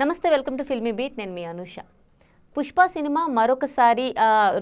నమస్తే, welcome to filmy beat. నేను మీ Anusha. Pushpa cinema మరొకసారి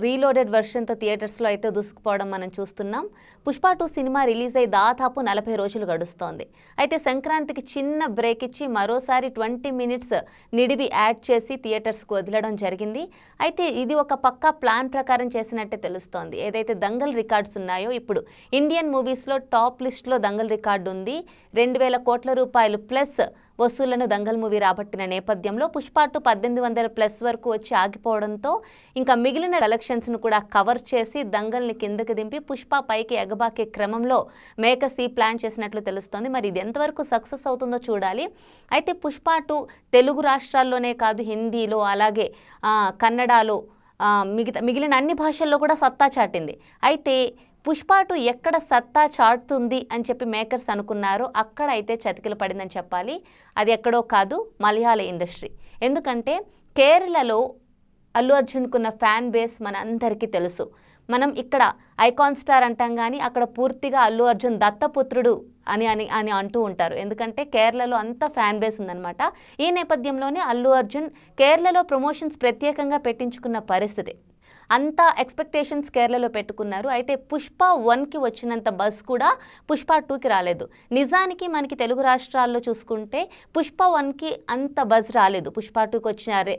రీలోడెడ్ వెర్షన్తో థియేటర్స్లో అయితే దూసుకుపోవడం మనం చూస్తున్నాం. పుష్ప 2 సినిమా రిలీజ్ అయ్యి దాదాపు 40 రోజులు గడుస్తోంది. అయితే సంక్రాంతికి చిన్న బ్రేక్ ఇచ్చి మరోసారి 20 మినిట్స్ నిడివి యాడ్ చేసి థియేటర్స్కు వదిలడం జరిగింది. అయితే ఇది ఒక పక్కా ప్లాన్ ప్రకారం చేసినట్టే తెలుస్తోంది. ఏదైతే దంగల్ రికార్డ్స్ ఉన్నాయో, ఇప్పుడు ఇండియన్ మూవీస్లో టాప్ లిస్ట్లో దంగల్ రికార్డు ఉంది. 2000 కోట్ల రూపాయలు ప్లస్ వసూళ్లను దంగల్ మూవీ రాబట్టిన నేపథ్యంలో పుష్ప 2 1800 ప్లస్ వరకు వచ్చి ఆగిపోవడంతో ఇంకా మిగిలిన కలెక్షన్స్ను కూడా కవర్ చేసి దంగల్ని కిందకి దింపి పుష్ప పైకి ఎగబాకే క్రమంలో మేకర్స్ ఈ ప్లాన్ చేసినట్లు తెలుస్తోంది. మరి ఇది ఎంతవరకు సక్సెస్ అవుతుందో చూడాలి. అయితే పుష్ప 2 తెలుగు రాష్ట్రాల్లోనే కాదు, హిందీలో అలాగే కన్నడలో మిగిలిన అన్ని భాషల్లో కూడా సత్తా చాటింది. అయితే పుష్ప 2 ఎక్కడ సత్తా చాటుతుంది అని చెప్పి మేకర్స్ అనుకున్నారో అక్కడ అయితే చతికిల పడిందని చెప్పాలి. అది ఎక్కడో కాదు, మలయాళ ఇండస్ట్రీ. ఎందుకంటే కేరళలో అల్లు అర్జున్కున్న ఫ్యాన్ బేస్ మనందరికీ తెలుసు. మనం ఇక్కడ ఐకాన్ స్టార్ అంటాం, కానీ అక్కడ పూర్తిగా అల్లు అర్జున్ దత్తపుత్రుడు అని అంటూ ఉంటారు. ఎందుకంటే కేరళలో అంత ఫ్యాన్ బేస్ ఉందన్నమాట. ఈ నేపథ్యంలోనే అల్లు అర్జున్ కేరళలో ప్రమోషన్స్ ప్రత్యేకంగా పెట్టించుకున్న పరిస్థితి. అంత ఎక్స్పెక్టేషన్స్ కేరళలో పెట్టుకున్నారు. అయితే పుష్ప 1కి వచ్చినంత బజ్ కూడా పుష్ప 2కి రాలేదు. నిజానికి మనకి తెలుగు రాష్ట్రాల్లో చూసుకుంటే పుష్ప 1కి అంత బజ్ రాలేదు పుష్ప 2కి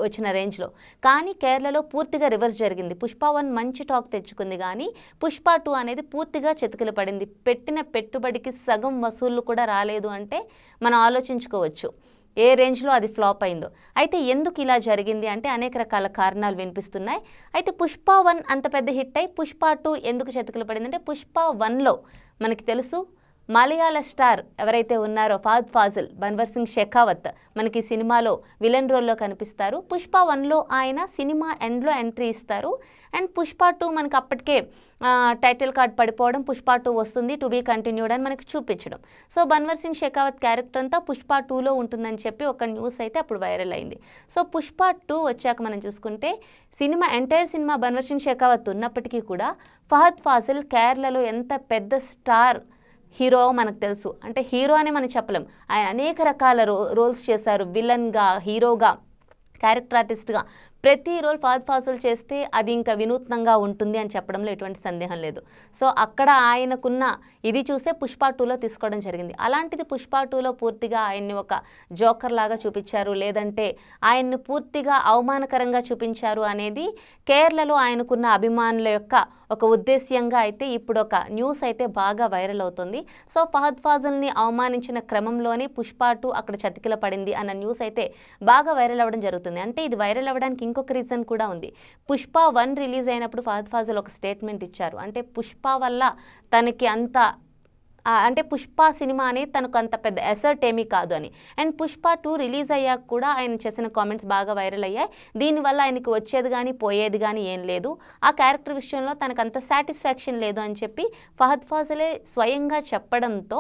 వచ్చిన రేంజ్లో. కానీ కేరళలో పూర్తిగా రివర్స్ జరిగింది. పుష్ప 1 మంచి టాక్ తెచ్చుకుంది, కానీ పుష్ప 2 అనేది పూర్తిగా చతికిల పడింది. పెట్టిన పెట్టుబడికి సగం వసూళ్లు కూడా రాలేదు అంటే మనం ఆలోచించుకోవచ్చు ఏ రేంజ్లో అది ఫ్లాప్ అయిందో. అయితే ఎందుకు ఇలా జరిగింది అంటే అనేక రకాల కారణాలు వినిపిస్తున్నాయి. అయితే పుష్ప 1 అంత పెద్ద హిట్ అయి పుష్ప 2 ఎందుకు చతికిల పడిందంటే పుష్ప 1లో మనకి తెలుసు మలయాళ స్టార్ ఎవరైతే ఉన్నారో ఫహద్ ఫాజిల్, బన్వర్ సింగ్ షెకావత్ మనకి సినిమాలో విలన్ రోల్లో కనిపిస్తారు. పుష్ప 1లో ఆయన సినిమా ఎండ్లో ఎంట్రీ ఇస్తారు. అండ్ పుష్ప 2 మనకి అప్పటికే టైటిల్ కార్డ్ పడిపోవడం, పుష్ప 2 వస్తుంది టు బీ కంటిన్యూడ్ అని మనకి చూపించడం. సో బన్వర్ సింగ్ షెకావత్ క్యారెక్టర్ అంతా పుష్ప 2లో ఉంటుందని చెప్పి ఒక న్యూస్ అయితే అప్పుడు వైరల్ అయింది. సో పుష్ప 2 వచ్చాక మనం చూసుకుంటే ఎంటైర్ సినిమా బన్వర్ సింగ్ షెకావత్ ఉన్నప్పటికీ కూడా ఫహద్ ఫాజిల్ కేరళలో ఎంత పెద్ద స్టార్ హీరో మనకు తెలుసు. అంటే హీరో అని మనం చెప్పలేం, ఆయన అనేక రకాల రోల్స్ చేశారు. విలన్గా, హీరోగా, క్యారెక్టర్ ఆర్టిస్ట్గా ప్రతి రోల్ ఫహద్ ఫాజిల్ చేస్తే అది ఇంకా వినూత్నంగా ఉంటుంది అని చెప్పడంలో ఎటువంటి సందేహం లేదు. సో అక్కడ ఆయనకున్న ఇది చూసే పుష్ప 2లో తీసుకోవడం జరిగింది. అలాంటిది పుష్ప 2లో పూర్తిగా ఆయన్ని ఒక జోకర్ లాగా చూపించారు, లేదంటే ఆయన్ని పూర్తిగా అవమానకరంగా చూపించారు అనేది కేరళలో ఆయనకున్న అభిమానుల యొక్క ఒక ఉద్దేశ్యంగా అయితే ఇప్పుడు ఒక న్యూస్ అయితే బాగా వైరల్ అవుతుంది. సో ఫహద్ ఫాజిల్ని అవమానించిన క్రమంలోనే పుష్ప 2 అక్కడ చతికిల పడింది అన్న న్యూస్ అయితే బాగా వైరల్ అవ్వడం జరుగుతుంది. అంటే ఇది వైరల్ అవ్వడానికి ఇంకొక రీజన్ కూడా ఉంది. పుష్ప 1 రిలీజ్ అయినప్పుడు ఫహద్ ఫాజిల్ ఒక స్టేట్మెంట్ ఇచ్చారు. అంటే పుష్ప వల్ల తనకి అంత అంటే పుష్ప సినిమా అనేది తనకు అంత పెద్ద ఎసర్ట్ ఏమీ కాదు అని. అండ్ పుష్ప 2 రిలీజ్ అయ్యాక కూడా ఆయన చేసిన కామెంట్స్ బాగా వైరల్ అయ్యాయి. దీనివల్ల ఆయనకి వచ్చేది కానీ పోయేది కానీ ఏం లేదు, ఆ క్యారెక్టర్ విషయంలో తనకు అంత సాటిస్ఫాక్షన్ లేదు అని చెప్పి ఫహద్ ఫాజిలే స్వయంగా చెప్పడంతో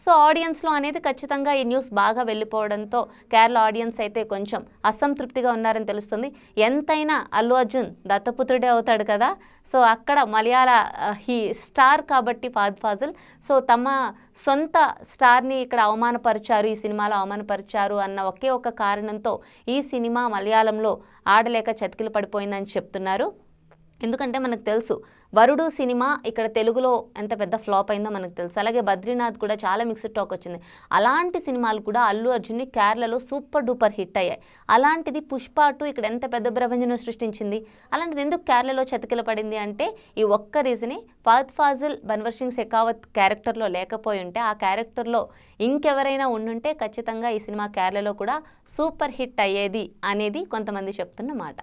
సో ఆడియన్స్లో అనేది ఖచ్చితంగా ఈ న్యూస్ బాగా వెళ్ళిపోవడంతో కేరళ ఆడియన్స్ అయితే కొంచెం అసంతృప్తిగా ఉన్నారని తెలుస్తుంది. ఎంతైనా అల్లు అర్జున్ దత్తపుత్రుడే అవుతాడు కదా. సో అక్కడ మలయాళ స్టార్ కాబట్టి ఫహద్ ఫాజిల్ సో తమ సొంత స్టార్ని ఇక్కడ అవమానపరిచారు, ఈ సినిమాలో అవమానపరిచారు అన్న ఒకే ఒక కారణంతో ఈ సినిమా మలయాళంలో ఆడలేక చతికిల పడిపోయిందని చెప్తున్నారు. ఎందుకంటే మనకు తెలుసు వరుడు సినిమా ఇక్కడ తెలుగులో ఎంత పెద్ద ఫ్లాప్ అయిందో మనకు తెలుసు. అలాగే బద్రీనాథ్ కూడా చాలా మిక్స్డ్ టాక్ వచ్చింది. అలాంటి సినిమాలు కూడా అల్లు అర్జున్ని కేరళలో సూపర్ డూపర్ హిట్ అయ్యాయి. అలాంటిది పుష్ప 2 ఇక్కడ ఎంత పెద్ద ప్రపంచం సృష్టించింది. అలాంటిది ఎందుకు కేరళలో చతికిల పడింది అంటే ఈ ఒక్క రీజనే, ఫహద్ ఫాజిల్ బన్వర్ సింగ్ షెకావత్ క్యారెక్టర్లో లేకపోయి ఉంటే, ఆ క్యారెక్టర్లో ఇంకెవరైనా ఉండుంటే ఖచ్చితంగా ఈ సినిమా కేరళలో కూడా సూపర్ హిట్ అయ్యేది అనేది కొంతమంది చెప్తున్న మాట.